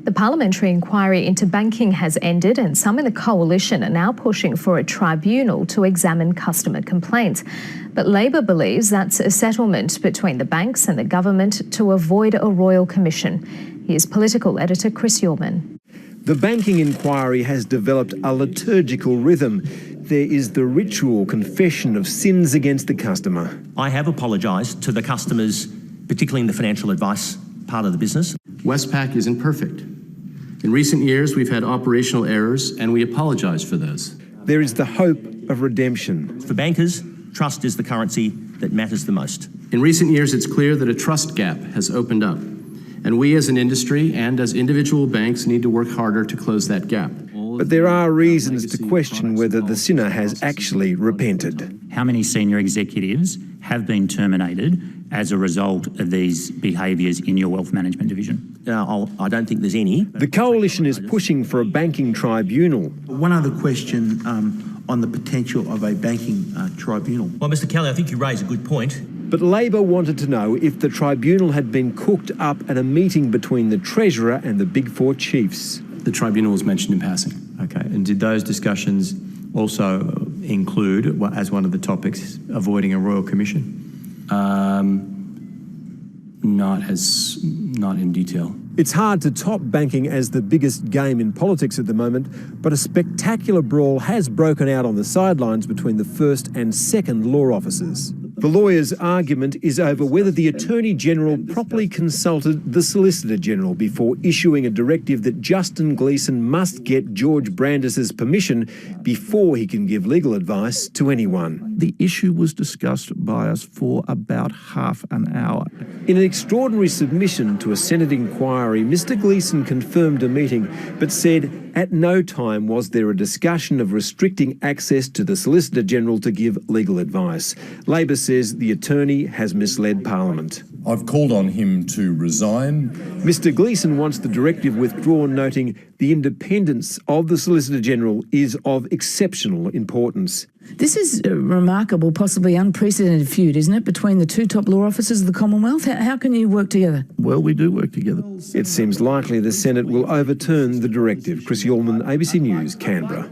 The parliamentary inquiry into banking has ended and some in the coalition are now pushing for a tribunal to examine customer complaints. But Labor believes that's a settlement between the banks and the government to avoid a royal commission. Here's political editor Chris Yorman. The banking inquiry has developed a liturgical rhythm. There is the ritual confession of sins against the customer. I have apologised to the customers, particularly in the financial advice part of the business. Westpac isn't perfect. In recent years, we've had operational errors, and we apologise for those. There is the hope of redemption. For bankers, trust is the currency that matters the most. In recent years, it's clear that a trust gap has opened up, and we as an industry and as individual banks need to work harder to close that gap. But there are reasons to question whether the sinner has actually repented. How many senior executives have been terminated as a result of these behaviours in your wealth management division? I don't think there's any. The coalition is pushing for a banking tribunal. One other question on the potential of a banking tribunal. Well, Mr Kelly, I think you raise a good point. But Labor wanted to know if the tribunal had been cooked up at a meeting between the Treasurer and the Big Four chiefs. The tribunal was mentioned in passing. Okay, and did those discussions also include, as one of the topics, avoiding a royal commission? Not in detail. It's hard to top banking as the biggest game in politics at the moment, but a spectacular brawl has broken out on the sidelines between the first and second law officers. The lawyers' argument is over whether the Attorney-General properly consulted the Solicitor-General before issuing a directive that Justin Gleeson must get George Brandis's permission before he can give legal advice to anyone. The issue was discussed by us for about half an hour. In an extraordinary submission to a Senate inquiry, Mr Gleeson confirmed a meeting but said at no time was there a discussion of restricting access to the Solicitor-General to give legal advice. Labor says the attorney has misled Parliament. I've called on him to resign. Mr Gleeson wants the directive withdrawn, noting the independence of the Solicitor-General is of exceptional importance. This is a remarkable, possibly unprecedented feud, isn't it, between the two top law officers of the Commonwealth? How can you work together? Well, we do work together. It seems likely the Senate will overturn the directive. Chris Yorman, ABC News, Canberra.